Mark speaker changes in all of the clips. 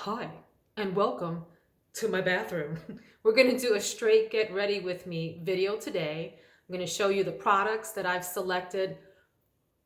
Speaker 1: Hi, and welcome to my bathroom. We're going to do a straight get ready with me video today. I'm going to show you the products that I've selected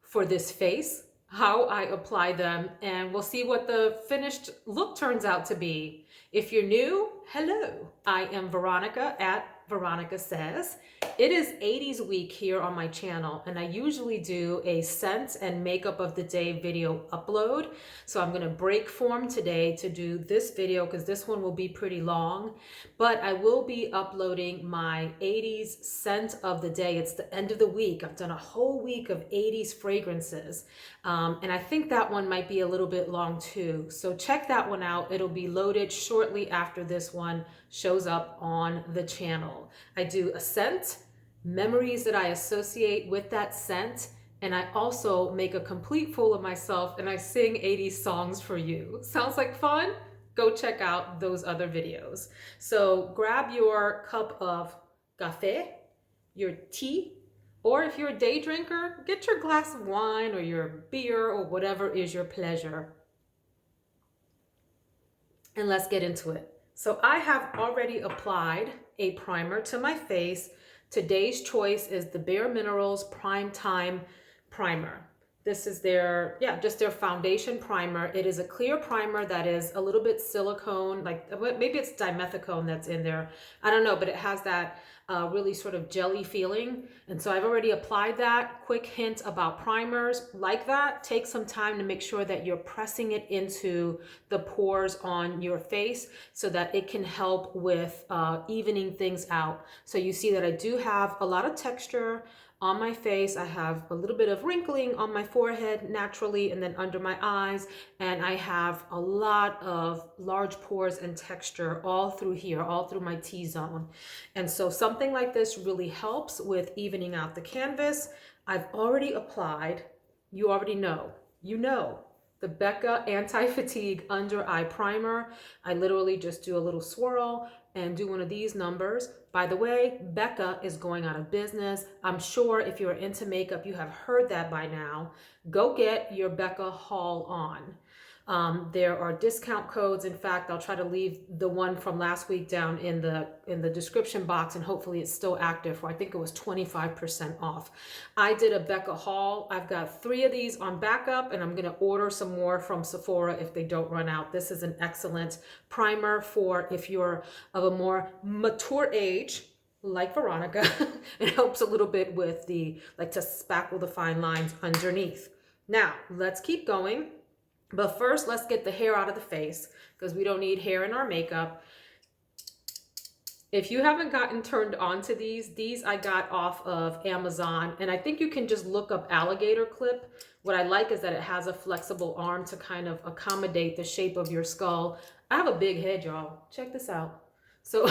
Speaker 1: for this face, how I apply them, and we'll see what the finished look turns out to be. If you're new, hello. I am Veronica at Veronica Says. It is 80s week here on my channel, and I usually do a scent and makeup of the day video upload. So I'm gonna break form today to do this video because this one will be pretty long, but I will be uploading my 80s scent of the day. It's the end of the week. I've done a whole week of 80s fragrances, and I think that one might be a little bit long too. So check that one out. It'll be loaded shortly after this one shows up on the channel. I do a scent, memories that I associate with that scent, and I also make a complete fool of myself and I sing 80s songs for you. Sounds like fun? Go check out those other videos. So grab your cup of café, your tea, or if you're a day drinker, get your glass of wine or your beer or whatever is your pleasure. And let's get into it. So I have already applied a primer to my face. Today's choice is the Bare Minerals Prime Time Primer. This is their, just their foundation primer. It is a clear primer that is a little bit silicone, like maybe it's dimethicone that's in there. I don't know, but it has that really sort of jelly feeling. And so I've already applied that. Quick hint about primers like that. Take some time to make sure that you're pressing it into the pores on your face so that it can help with evening things out. So you see that I do have a lot of texture on my face. I have a little bit of wrinkling on my forehead naturally and then under my eyes, and I have a lot of large pores and texture all through here, all through my T-zone. And so something like this really helps with evening out the canvas. I've already applied, you already know, the Becca Anti-Fatigue Under Eye Primer. I literally just do a little swirl and do one of these numbers. By the way, Becca is going out of business. I'm sure if you're into makeup, you have heard that by now. Go get your Becca haul on. There are discount codes. In fact, I'll try to leave the one from last week down in the description box, and hopefully it's still active for, I think it was 25% off. I did a Becca haul. I've got 3 of these on backup, and I'm going to order some more from Sephora if they don't run out. This is an excellent primer for if you're of a more mature age, like Veronica. It helps a little bit with the, like, to spackle the fine lines underneath. Now, let's keep going. But first, let's get the hair out of the face because we don't need hair in our makeup. If you haven't gotten turned on to these I got off of Amazon, and I think you can just look up alligator clip. What I like is that it has a flexible arm to kind of accommodate the shape of your skull. I have a big head, y'all. Check this out. So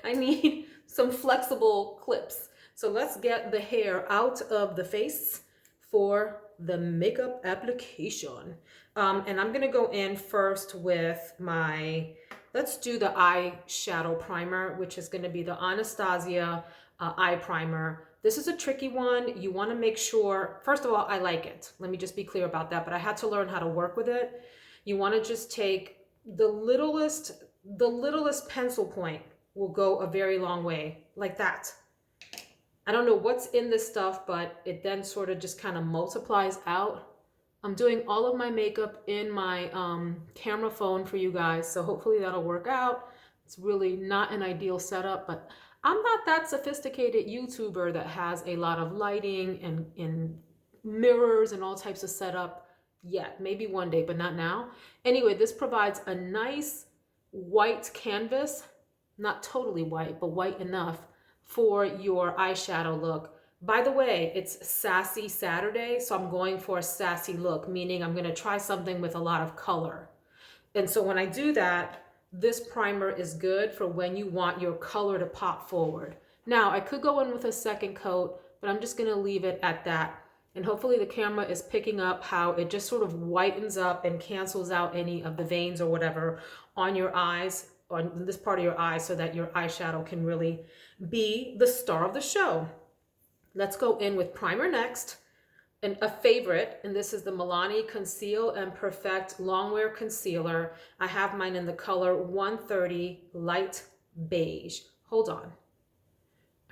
Speaker 1: I need some flexible clips. So let's get the hair out of the face for the makeup application. And I'm gonna go in first with my, let's do the eyeshadow primer, which is gonna be the Anastasia eye primer. This is a tricky one. You wanna make sure, first of all, I like it. Let me just be clear about that, but I had to learn how to work with it. You wanna just take the littlest pencil point will go a very long way, like that. I don't know what's in this stuff, but it then sort of just kind of multiplies out. I'm doing all of my makeup in my camera phone for you guys, so hopefully that'll work out. It's really not an ideal setup, but I'm not that sophisticated YouTuber that has a lot of lighting and mirrors and all types of setup yet. Maybe one day, but not now. Anyway, this provides a nice white canvas, not totally white, but white enough for your eyeshadow look. By the way, it's Sassy Saturday, so I'm going for a sassy look, meaning I'm gonna try something with a lot of color. And so when I do that, this primer is good for when you want your color to pop forward. Now, I could go in with a second coat, but I'm just gonna leave it at that. And hopefully the camera is picking up how it just sort of whitens up and cancels out any of the veins or whatever on your eyes, on this part of your eye, so that your eyeshadow can really be the star of the show. Let's go in with primer next. a favorite, and this is the Milani Conceal and Perfect Longwear Concealer. I have mine in the color 130 Light Beige. Hold on.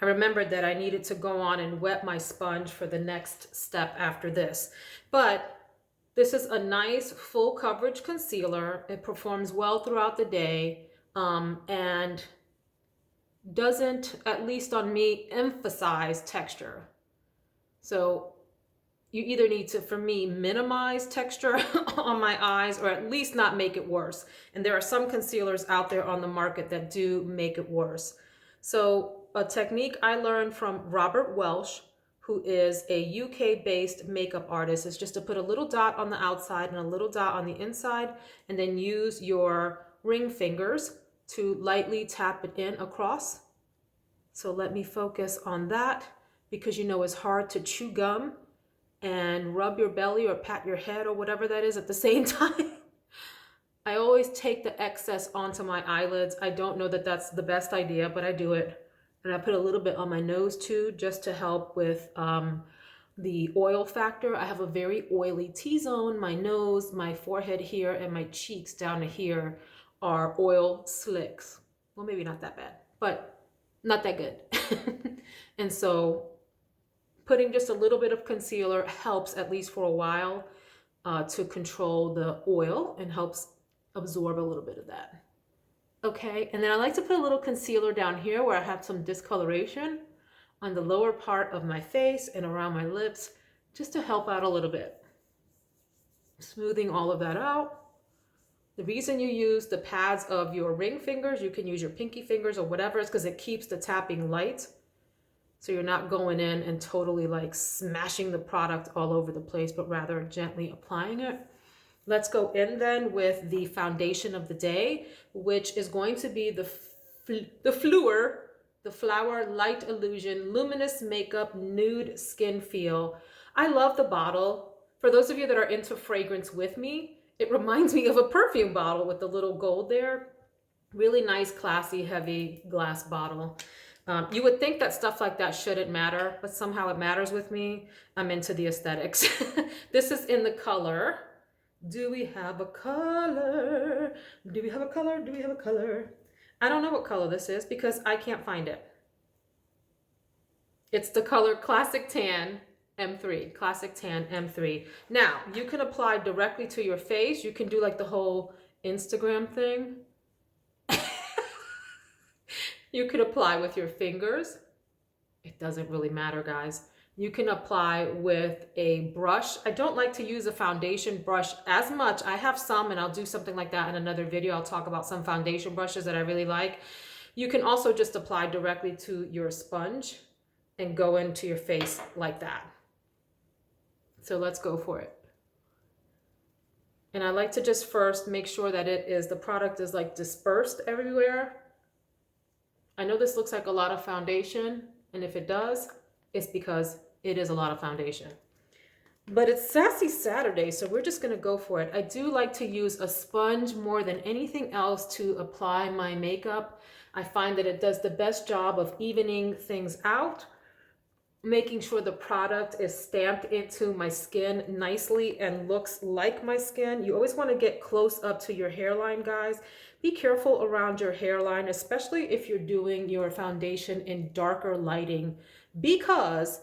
Speaker 1: I remembered that I needed to go on and wet my sponge for the next step after this. But this is a nice full coverage concealer. It performs well throughout the day and doesn't, at least on me, emphasize texture. So you either need to, for me, minimize texture on my eyes or at least not make it worse. And there are some concealers out there on the market that do make it worse. So a technique I learned from Robert Welsh, who is a UK-based makeup artist, is just to put a little dot on the outside and a little dot on the inside, and then use your ring fingers to lightly tap it in across. So let me focus on that, because you know it's hard to chew gum and rub your belly or pat your head or whatever that is at the same time. I always take the excess onto my eyelids. I don't know that that's the best idea, but I do it. And I put a little bit on my nose too, just to help with the oil factor. I have a very oily T-zone. My nose, my forehead here, and my cheeks down to here are oil slicks. Well, maybe not that bad, but not that good. And so putting just a little bit of concealer helps, at least for a while, to control the oil and helps absorb a little bit of that. Okay, and then I like to put a little concealer down here where I have some discoloration on the lower part of my face and around my lips, just to help out a little bit. Smoothing all of that out. The reason you use the pads of your ring fingers, you can use your pinky fingers or whatever, is because it keeps the tapping light. So you're not going in and totally like smashing the product all over the place, but rather gently applying it. Let's go in then with the foundation of the day, which is going to be the Flower Light Illusion Luminous Makeup Nude Skin Feel. I love the bottle. For those of you that are into fragrance with me, it reminds me of a perfume bottle with the little gold there. Really nice, classy, heavy glass bottle. You would think that stuff like that shouldn't matter, but somehow it matters with me. I'm into the aesthetics. This is in the color. Do we have a color? Do we have a color? Do we have a color? I don't know what color this is because I can't find it. It's the color Classic Tan M3. Classic Tan M3. Now, you can apply directly to your face. You can do like the whole Instagram thing. You could apply with your fingers. It doesn't really matter, guys. You can apply with a brush. I don't like to use a foundation brush as much. I have some, and I'll do something like that in another video. I'll talk about some foundation brushes that I really like. You can also just apply directly to your sponge and go into your face like that. So let's go for it. And I like to just first make sure that the product is like dispersed everywhere. I know this looks like a lot of foundation, and if it does, it's because it is a lot of foundation. But it's Sassy Saturday, so we're just gonna go for it. I do like to use a sponge more than anything else to apply my makeup. I find that it does the best job of evening things out, making sure the product is stamped into my skin nicely and looks like my skin. You always want to get close up to your hairline, guys. Be careful around your hairline, especially if you're doing your foundation in darker lighting, because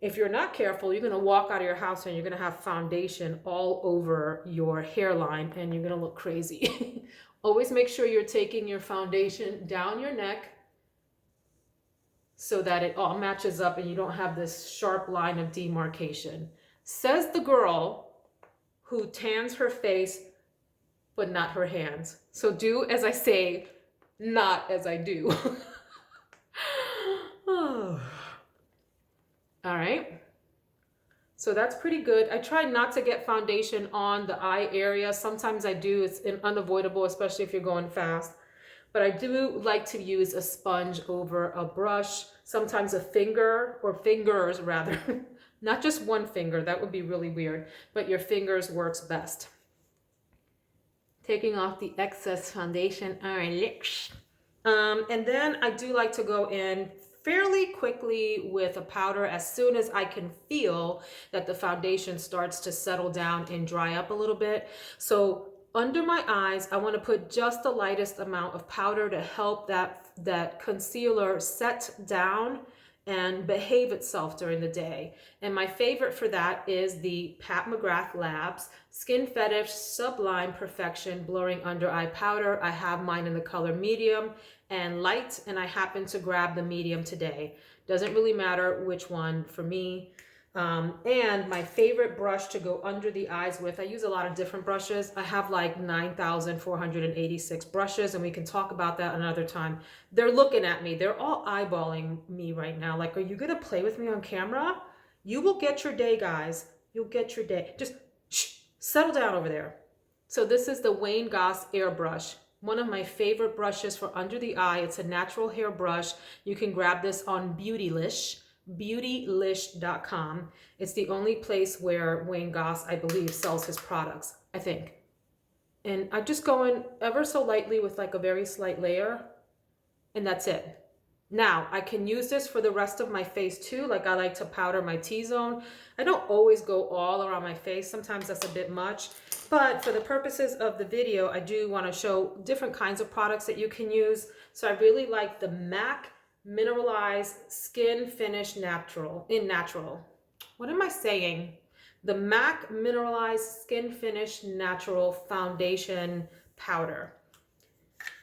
Speaker 1: if you're not careful, you're going to walk out of your house and you're going to have foundation all over your hairline and you're going to look crazy. Always make sure you're taking your foundation down your neck so that it all matches up and you don't have this sharp line of demarcation. Says the girl who tans her face, but not her hands. So do as I say, not as I do. Oh. All right. So that's pretty good. I try not to get foundation on the eye area. Sometimes I do. It's unavoidable, especially if you're going fast. But I do like to use a sponge over a brush, sometimes a finger, or fingers rather. Not just one finger, that would be really weird, but your fingers works best. Taking off the excess foundation on my lips. And then I do like to go in fairly quickly with a powder as soon as I can feel that the foundation starts to settle down and dry up a little bit. So under my eyes, I want to put just the lightest amount of powder to help that concealer set down and behave itself during the day. And my favorite for that is the Pat McGrath Labs Skin Fetish Sublime Perfection Blurring Under Eye Powder. I have mine in the color medium and light, and I happen to grab the medium today. Doesn't really matter which one for me. And my favorite brush to go under the eyes with, I use a lot of different brushes. I have like 9,486 brushes, and we can talk about that another time. They're looking at me. They're all eyeballing me right now. Like, are you going to play with me on camera? You will get your day, guys. You'll get your day. Just shh, settle down over there. So this is the Wayne Goss Airbrush. One of my favorite brushes for under the eye. It's a natural hair brush. You can grab this on beautylish.com. It's the only place where Wayne Goss, I believe, sells his products, I think. And I'm just going ever so lightly with like a very slight layer, and that's it. Now, I can use this for the rest of my face too. Like, I like to powder my T-zone. I don't always go all around my face. Sometimes that's a bit much. But for the purposes of the video, I do want to show different kinds of products that you can use. So I really like the MAC Mineralized Skin Finish Natural. What am I saying? The MAC Mineralized Skin Finish Natural Foundation Powder.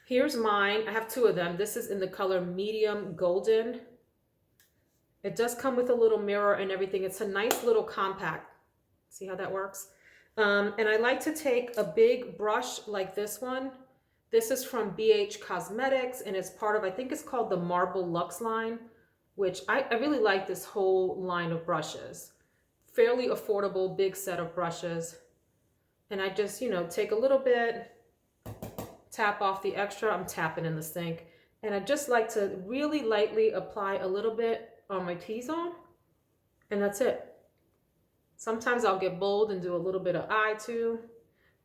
Speaker 1: Here's mine. I have two of them. This is in the color medium golden. It does come with a little mirror and everything. It's a nice little compact. See how that works? And I like to take a big brush like this one. This is from BH Cosmetics, and it's part of, I think it's called the Marble Luxe line, which I really like this whole line of brushes. Fairly affordable, big set of brushes. And I just, take a little bit, tap off the extra. I'm tapping in the sink. And I just like to really lightly apply a little bit on my T-zone, and that's it. Sometimes I'll get bold and do a little bit of eye too,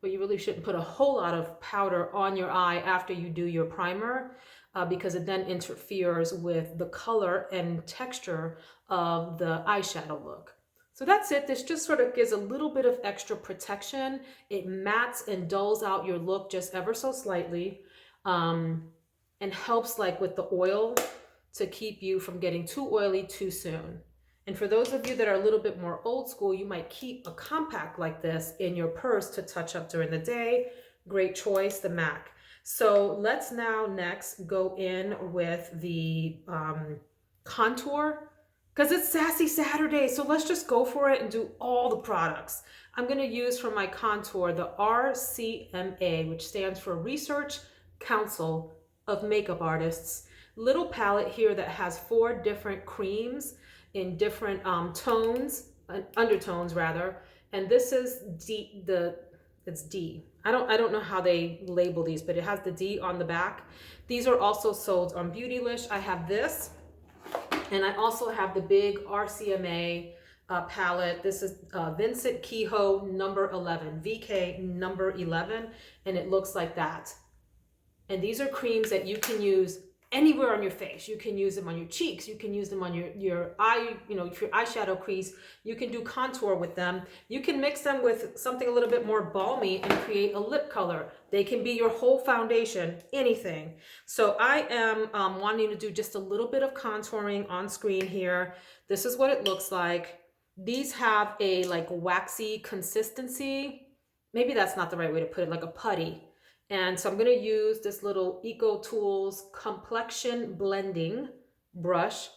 Speaker 1: but you really shouldn't put a whole lot of powder on your eye after you do your primer because it then interferes with the color and texture of the eyeshadow look. So that's it. This just sort of gives a little bit of extra protection. It mattes and dulls out your look just ever so slightly, and helps like with the oil to keep you from getting too oily too soon. And for those of you that are a little bit more old school, you might keep a compact like this in your purse to touch up during the day. Great choice, the MAC. So let's now next go in with the contour, because it's Sassy Saturday. So let's just go for it and do all the products. I'm going to use for my contour the RCMA, which stands for Research Council of Makeup Artists. Little palette here that has 4 different creams in different tones, undertones rather, and this is it's D. I don't know how they label these, but it has the D on the back. These are also sold on Beautylish. I have this, and I also have the big RCMA palette. This is Vincent Kehoe number 11, VK number 11, and it looks like that. And these are creams that you can use anywhere on your face. You can use them on your cheeks. You can use them on your eye, your eyeshadow crease. You can do contour with them. You can mix them with something a little bit more balmy and create a lip color. They can be your whole foundation, anything. So I am wanting to do just a little bit of contouring on screen here. This is what it looks like. These have a like waxy consistency. Maybe that's not the right way to put it, like a putty. And so I'm going to use this little Eco Tools complexion blending brush.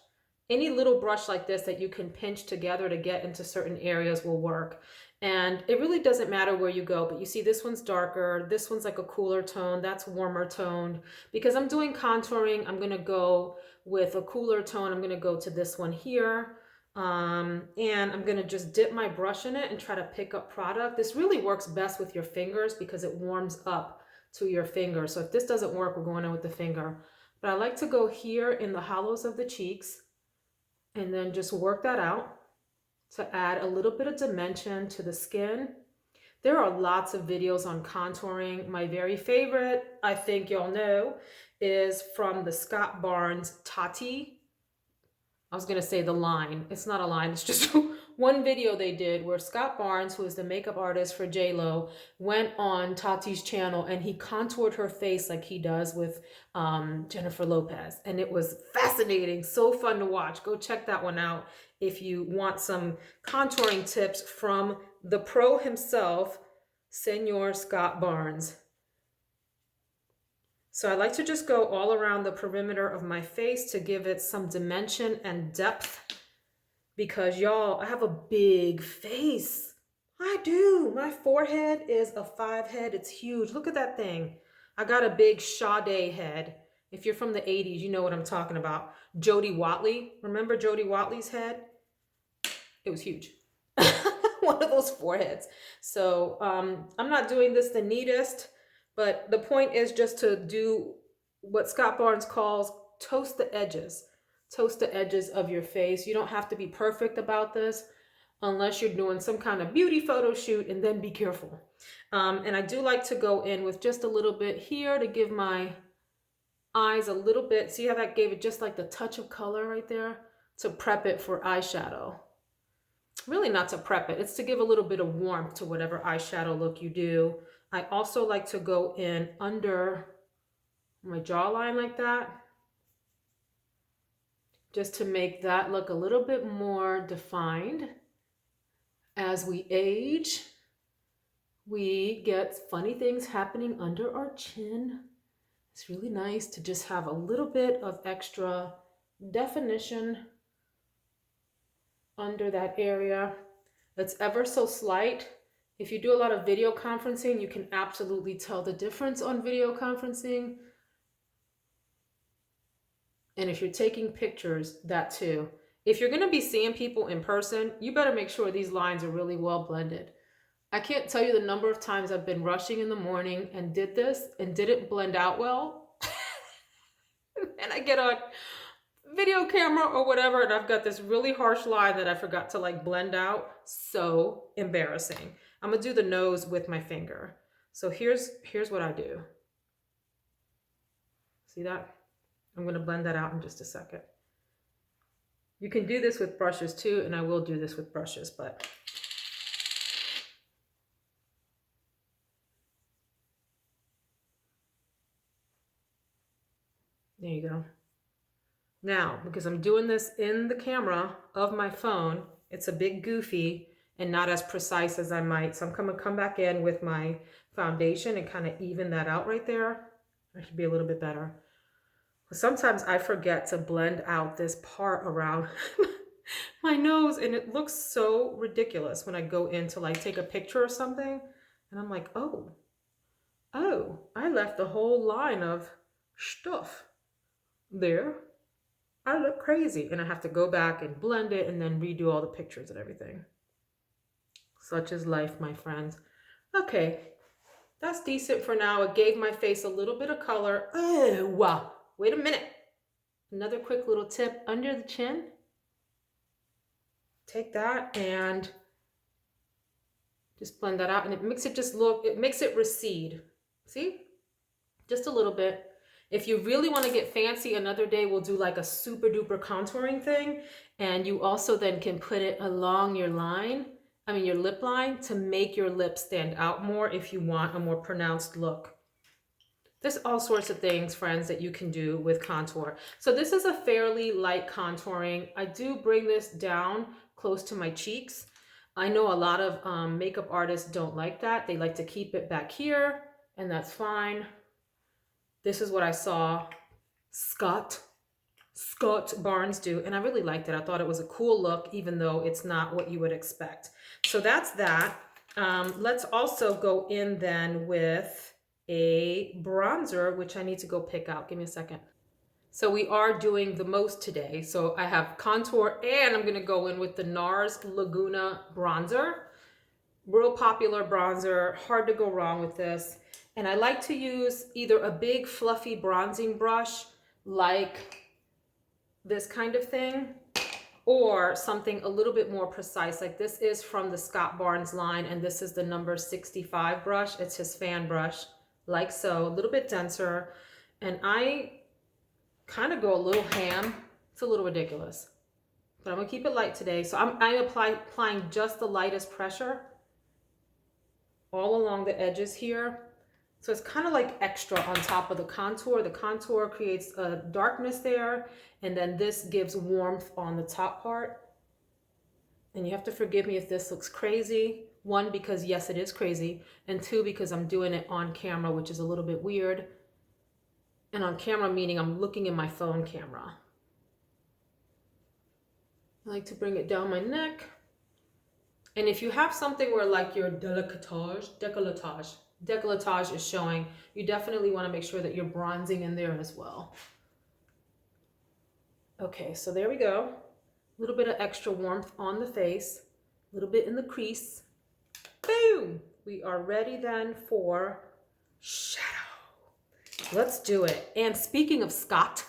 Speaker 1: Any little brush like this that you can pinch together to get into certain areas will work. And it really doesn't matter where you go, but you see this one's darker. This one's like a cooler tone. That's warmer toned. Because I'm doing contouring, I'm going to go with a cooler tone. I'm going to go to this one here. And I'm going to just dip my brush in it and try to pick up product. This really works best with your fingers because it warms up to your finger. So if this doesn't work, we're going in with the finger. But I like to go here in the hollows of the cheeks and then just work that out to add a little bit of dimension to the skin. There are lots of videos on contouring. My very favorite, I think y'all know, is from the Scott Barnes Tati I was gonna say the line. It's not a line, it's just one video they did where Scott Barnes, who is the makeup artist for J-Lo, went on Tati's channel and he contoured her face like he does with Jennifer Lopez. And it was fascinating, so fun to watch. Go check that one out if you want some contouring tips from the pro himself, Senor Scott Barnes. So I like to just go all around the perimeter of my face to give it some dimension and depth, because y'all, I have a big face. I do. My forehead is a 5 head. It's huge. Look at that thing. I got a big Sade head. If you're from the 80s, you know what I'm talking about. Jodie Watley. Remember Jodie Watley's head? It was huge. One of those foreheads. So I'm not doing this the neatest. But the point is just to do what Scott Barnes calls toast the edges. Toast the edges of your face. You don't have to be perfect about this unless you're doing some kind of beauty photo shoot, and then be careful. And I do like to go in with just a little bit here to give my eyes a little bit. See how that gave it just like the touch of color right there? To prep it for eyeshadow. Really not to prep it. It's to give a little bit of warmth to whatever eyeshadow look you do. I also like to go in under my jawline like that, just to make that look a little bit more defined. As we age, we get funny things happening under our chin. It's really nice to just have a little bit of extra definition under that area. That's ever so slight. If you do a lot of video conferencing, you can absolutely tell the difference on video conferencing. And if you're taking pictures, that too. If you're going to be seeing people in person, you better make sure these lines are really well blended. I can't tell you the number of times I've been rushing in the morning and did this and didn't blend out well. And I get on video camera or whatever, and I've got this really harsh line that I forgot to like blend out. So embarrassing. I'm gonna do the nose with my finger. So here's what I do. See that? I'm gonna blend that out in just a second. You can do this with brushes too, and I will do this with brushes, but there you go. Now, because I'm doing this in the camera of my phone, it's a bit goofy and not as precise as I might. So I'm gonna come back in with my foundation and kind of even that out right there. I should be a little bit better. Sometimes I forget to blend out this part around my nose, and it looks so ridiculous when I go in to like take a picture or something. And I'm like, oh, I left the whole line of stuff there. I look crazy, and I have to go back and blend it and then redo all the pictures and everything. Such is life, my friends. Okay, that's decent for now. It gave my face a little bit of color. Oh, wow. Wait a minute. Another quick little tip under the chin. Take that and just blend that out, and it makes it just look, it makes it recede. See? Just a little bit. If you really want to get fancy, another day we'll do like a super duper contouring thing. And you also then can put it along your line, your lip line, to make your lips stand out more if you want a more pronounced look. There's all sorts of things, friends, that you can do with contour. So this is a fairly light contouring. I do bring this down close to my cheeks. I know a lot of makeup artists don't like that. They like to keep it back here, and that's fine. This is what I saw Scott Barnes do, and I really liked it. I thought it was a cool look, even though it's not what you would expect. So that's that. Let's also go in then with a bronzer, which I need to go pick out. Give me a second. So we are doing the most today. So I have contour, and I'm going to go in with the Nars Laguna bronzer. Real popular bronzer, hard to go wrong with this. And I like to use either a big fluffy bronzing brush like this kind of thing, or something a little bit more precise. Like this is from the Scott Barnes line, and this is the number 65 brush. It's his fan brush, like so, a little bit denser. And I kind of go a little ham. It's a little ridiculous. but I'm gonna keep it light today. So I'm applying just the lightest pressure all along the edges here. So it's kind of like extra on top of the contour. The contour creates a darkness there, and then this gives warmth on the top part. And you have to forgive me if this looks crazy. One, because yes, it is crazy. And two, because I'm doing it on camera, which is a little bit weird. And on camera, meaning I'm looking in my phone camera. I like to bring it down my neck. And if you have something where like your decolletage is showing, you definitely want to make sure that you're bronzing in there as well. Okay, so there we go. A little bit of extra warmth on the face, a little bit in the crease. Boom! We are ready then for shadow. Let's do it. And speaking of Scott,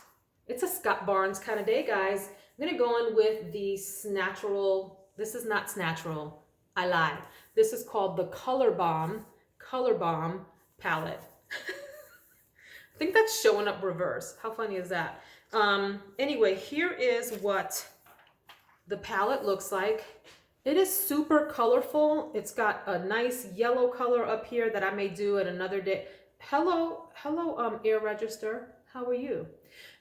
Speaker 1: it's a Scott Barnes kind of day, guys. I'm gonna go in with the Snatchural. This is not Snatchural. I lied. This is called the Color Bomb palette. I think that's showing up reverse. How funny is that? Anyway, here is what the palette looks like. It is super colorful. It's got a nice yellow color up here that I may do at another day. Hello, Air Register. How are you?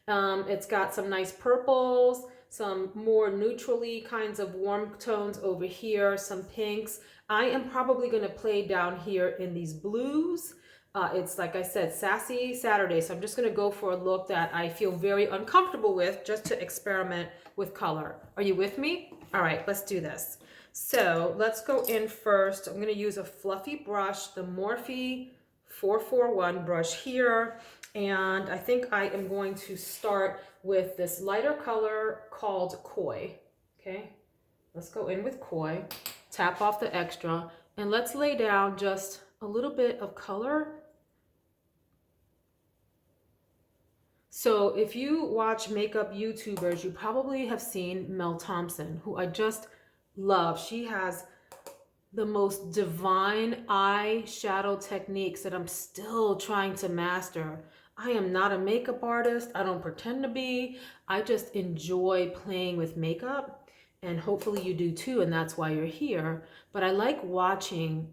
Speaker 1: It's got some nice purples, some more neutrally kinds of warm tones over here, some pinks. I am probably going to play down here in these blues. It's like I said, Sassy Saturday. So I'm just going to go for a look that I feel very uncomfortable with just to experiment with color. Are you with me? All right, let's do this. So let's go in first. I'm going to use a fluffy brush, the Morphe 441 brush here. And I think I am going to start with this lighter color called Koi. Okay, let's go in with Koi, tap off the extra, and let's lay down just a little bit of color. So if you watch makeup YouTubers, you probably have seen Mel Thompson, who I just love. She has the most divine eyeshadow techniques that I'm still trying to master. I am not a makeup artist. I don't pretend to be. I just enjoy playing with makeup, and hopefully you do too, and that's why you're here. But I like watching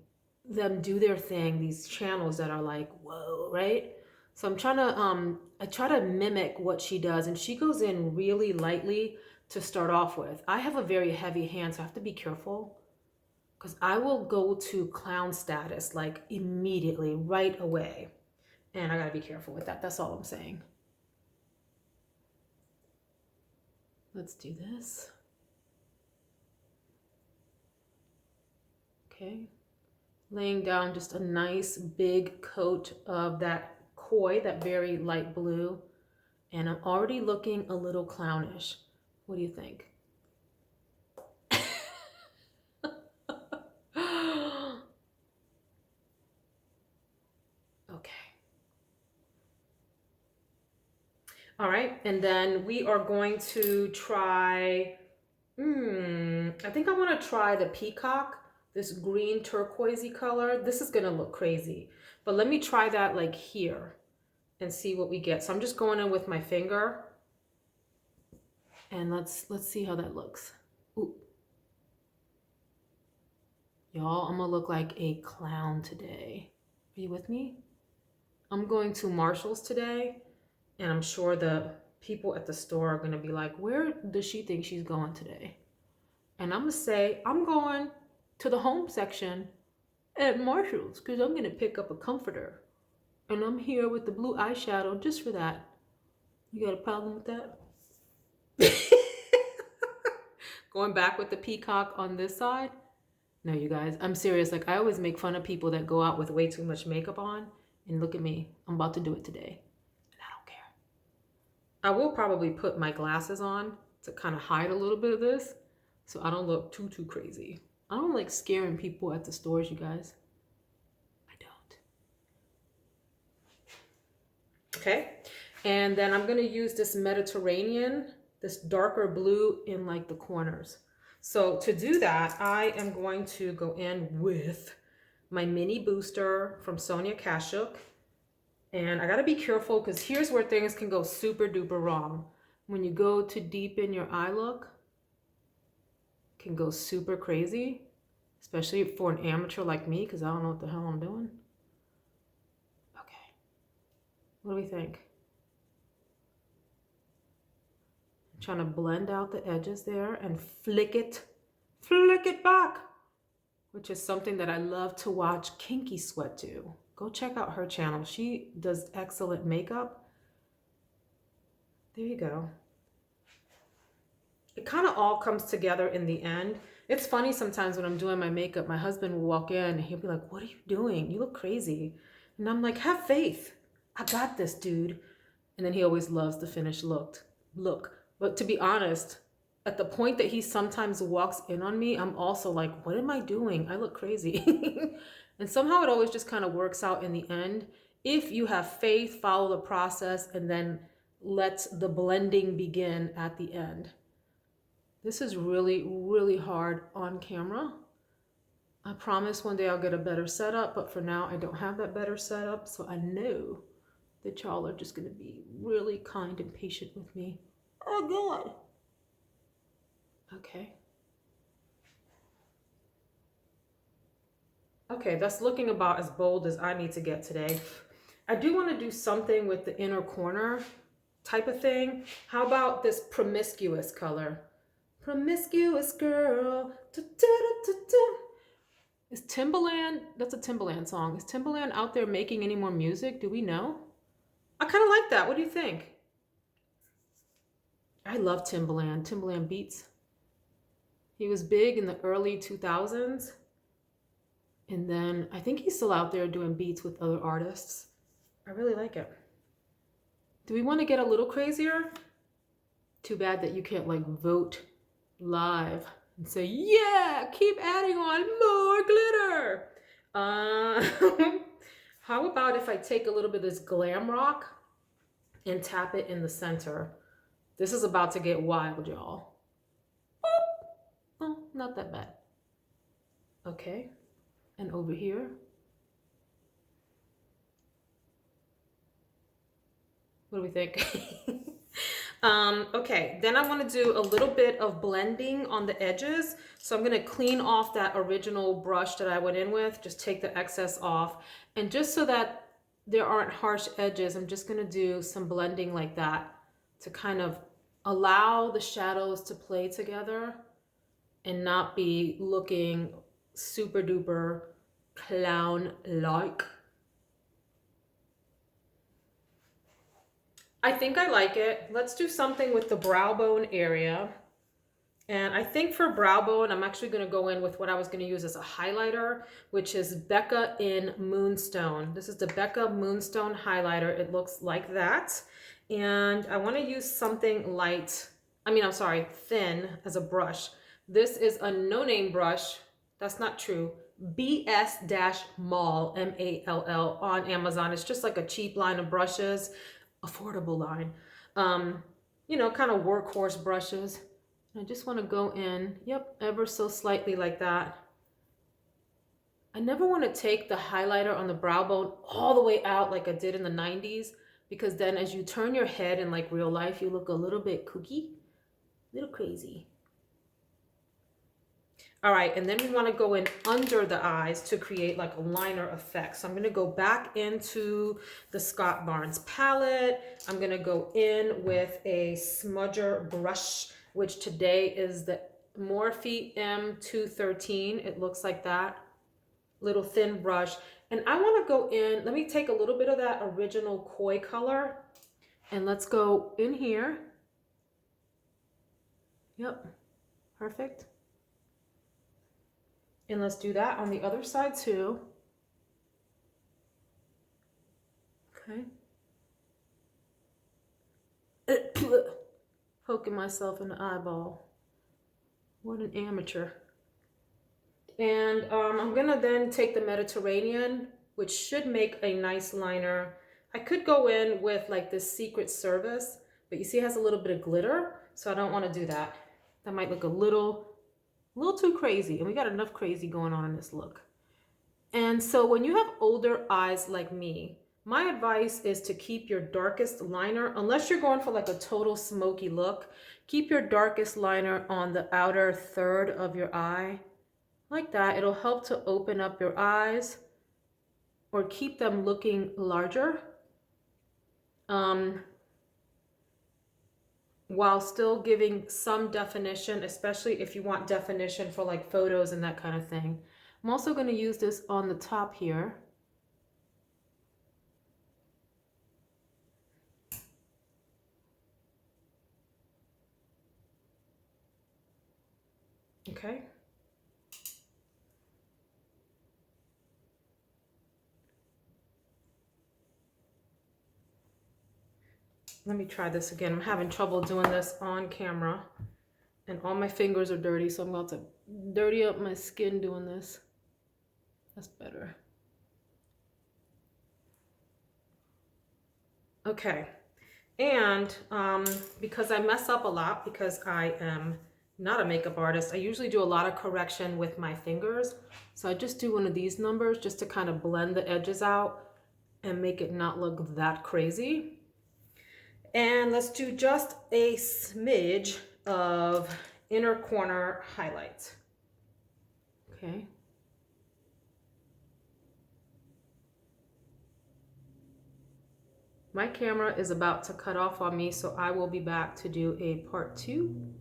Speaker 1: them do their thing, these channels that are like, whoa, right? So I'm trying to, I try to mimic what she does, and she goes in really lightly to start off with. I have a very heavy hand, so I have to be careful, because I will go to clown status like immediately, right away. And I gotta be careful with that. That's all I'm saying. Let's do this. Okay. Laying down just a nice big coat of that Koi, that very light blue. And I'm already looking a little clownish. What do you think? Okay. All right, and then we are going to try, I think I want to try the Peacock, this green turquoisey color. This is gonna look crazy, but let me try that like here and see what we get. So I'm just going in with my finger, and let's see how that looks. Ooh. Y'all, I'm gonna look like a clown today. Are you with me? I'm going to Marshall's today, and I'm sure the people at the store are gonna be like, where does she think she's going today? And I'm gonna say, I'm going to the home section at Marshall's because I'm gonna pick up a comforter. And I'm here with the blue eyeshadow just for that. You got a problem with that? Going back with the Peacock on this side? No, you guys, I'm serious. Like, I always make fun of people that go out with way too much makeup on. And look at me, I'm about to do it today. And I don't care. I will probably put my glasses on to kind of hide a little bit of this, so I don't look too crazy. I don't like scaring people at the stores, you guys. I don't. Okay, and then I'm gonna use this Mediterranean, this darker blue in like the corners. So to do that, I am going to go in with my mini booster from Sonia Kashuk. And I gotta be careful because here's where things can go super duper wrong. When you go to deepen your eye look, can go super crazy, especially for an amateur like me, because I don't know what the hell I'm doing. Okay, what do we think? I'm trying to blend out the edges there and flick it back, which is something that I love to watch Kinky Sweat do. Go check out her channel. She does excellent makeup. There you go. It kind of all comes together in the end. It's funny sometimes when I'm doing my makeup, my husband will walk in and he'll be like, "What are you doing? You look crazy." And I'm like, "Have faith. I got this, dude." And then he always loves the finished look. But to be honest, at the point that he sometimes walks in on me, I'm also like, "What am I doing? I look crazy." And somehow it always just kind of works out in the end. If you have faith, follow the process, and then let the blending begin at the end. This is really, really hard on camera. I promise one day I'll get a better setup, but for now I don't have that better setup, so I know that y'all are just gonna be really kind and patient with me. Oh God. Okay. Okay, that's looking about as bold as I need to get today. I do want to do something with the inner corner type of thing. How about this promiscuous color? Promiscuous girl. Da, da, da, da, da. Is Timbaland, that's a Timbaland song. Is Timbaland out there making any more music? Do we know? I kind of like that. What do you think? I love Timbaland beats. He was big in the early 2000s. And then I think he's still out there doing beats with other artists. I really like it. Do we want to get a little crazier? Too bad that you can't like vote live and say, "Yeah, keep adding on more glitter." How about if I take a little bit of this glam rock and tap it in the center? This is about to get wild, y'all. Oh, not that bad. Okay, and over here. What do we think? Okay, then I want to do a little bit of blending on the edges. So I'm going to clean off that original brush that I went in with, just take the excess off. And just so that there aren't harsh edges, I'm just going to do some blending like that to kind of allow the shadows to play together and not be looking super duper clown-like. I think I like it. Let's do something with the brow bone area. And I think for brow bone, I'm actually going to go in with what I was going to use as a highlighter, which is Becca in Moonstone. This is the Becca Moonstone highlighter. It looks like that. And I want to use something light, thin as a brush. This is a no-name brush. That's not true. BS-Mall, M-A-L-L, on Amazon. It's just like a cheap line of brushes. Affordable line, you know, kind of workhorse brushes. I just want to go in, yep, ever so slightly like that. I never want to take the highlighter on the brow bone all the way out like I did in the 90s, because then as you turn your head in like real life, you look a little bit kooky, a little crazy. All right, and then we want to go in under the eyes to create like a liner effect. So I'm going to go back into the Scott Barnes palette. I'm going to go in with a smudger brush, which today is the Morphe M213. It looks like that, little thin brush. And I want to go in, let me take a little bit of that original koi color and let's go in here. Yep, perfect. And let's do that on the other side too. Okay. Poking myself in the eyeball. What an amateur. And I'm gonna then take the Mediterranean, which should make a nice liner. I could go in with like this Secret Service, but you see it has a little bit of glitter, so I don't want to do that. That might look a little too crazy, and we got enough crazy going on in this look. And so when you have older eyes like me, My advice is to keep your darkest liner, unless you're going for like a total smoky look, keep your darkest liner on the outer third of your eye. Like that, it'll help to open up your eyes or keep them looking larger. While still giving some definition, especially if you want definition for like photos and that kind of thing. I'm also going to use this on the top here. Okay. Let me try this again. I'm having trouble doing this on camera and all my fingers are dirty, so I'm about to dirty up my skin doing this. That's better. Okay. And because I mess up a lot, because I am not a makeup artist, I usually do a lot of correction with my fingers. So I just do one of these numbers just to kind of blend the edges out and make it not look that crazy. And let's do just a smidge of inner corner highlights. Okay. My camera is about to cut off on me, so I will be back to do a part 2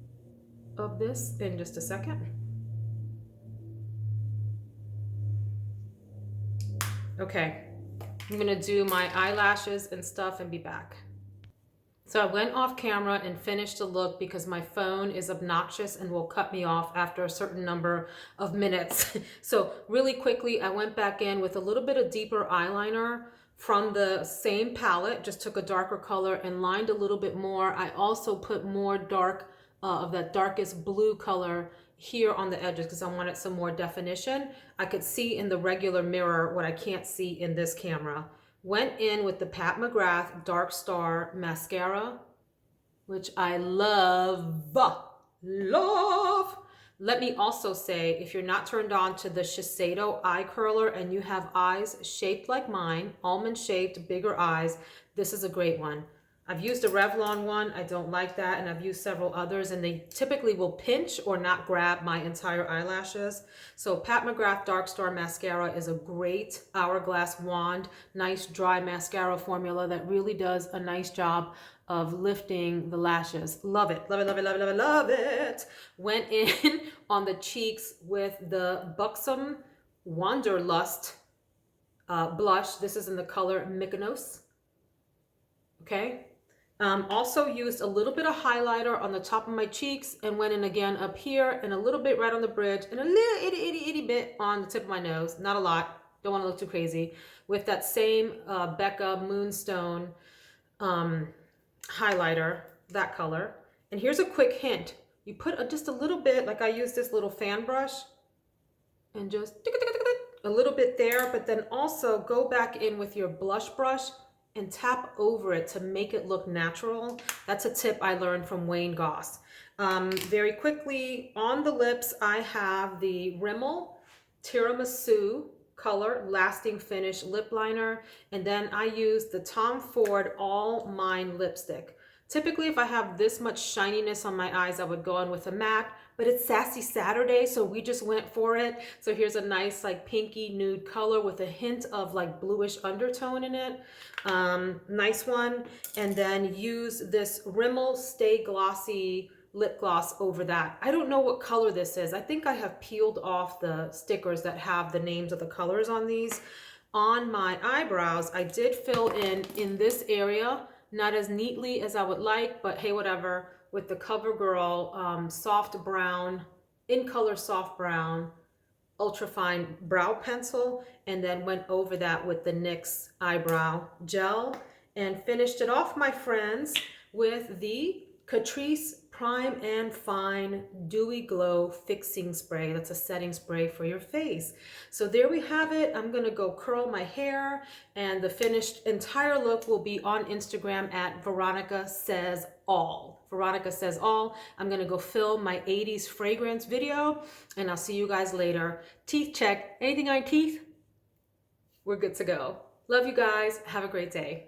Speaker 1: of this in just a second. Okay, I'm gonna do my eyelashes and stuff and be back. So I went off camera and finished the look because my phone is obnoxious and will cut me off after a certain number of minutes. So really quickly, I went back in with a little bit of deeper eyeliner from the same palette, just took a darker color and lined a little bit more. I also put more dark of that darkest blue color here on the edges because I wanted some more definition. I could see in the regular mirror what I can't see in this camera. Went in with the Pat McGrath Dark Star Mascara, which I love. Let me also say, if you're not turned on to the Shiseido eye curler and you have eyes shaped like mine, almond shaped, bigger eyes, this is a great one. I've used a Revlon one, I don't like that, and I've used several others, and they typically will pinch or not grab my entire eyelashes. So Pat McGrath Dark Star Mascara is a great hourglass wand, nice dry mascara formula that really does a nice job of lifting the lashes. Love it, love it, love it, love it, love it, love it. Went in on the cheeks with the Buxom Wanderlust blush. This is in the color Mykonos. Okay. Also used a little bit of highlighter on the top of my cheeks and went in again up here and a little bit right on the bridge and a little itty bit on the tip of my nose. Not a lot. Don't want to look too crazy. With that same Becca Moonstone highlighter, that color. And here's a quick hint. You put just a little bit, like I use this little fan brush and just a little bit there, but then also go back in with your blush brush and tap over it to make it look natural. That's a tip I learned from Wayne Goss. Very quickly, on the lips, I have the Rimmel Tiramisu color lasting finish lip liner, and then I use the Tom Ford All Mine lipstick. Typically, if I have this much shininess on my eyes, I would go in with a matte, but it's Sassy Saturday, so we just went for it. So here's a nice like pinky nude color with a hint of like bluish undertone in it. Nice one. And then use this Rimmel Stay Glossy lip gloss over that. I don't know what color this is. I think I have peeled off the stickers that have the names of the colors on these. On my eyebrows, I did fill in this area, not as neatly as I would like, but hey, whatever, with the CoverGirl soft brown, in color soft brown, ultra fine brow pencil, and then went over that with the NYX eyebrow gel and finished it off, my friends, with the Catrice Prime and Fine Dewy Glow Fixing Spray. That's a setting spray for your face. So there we have it. I'm gonna go curl my hair, and the finished entire look will be on Instagram at Veronica Says All. Veronica Says All. I'm gonna go film my 80s fragrance video, and I'll see you guys later. Teeth check. Anything on teeth? We're good to go. Love you guys. Have a great day.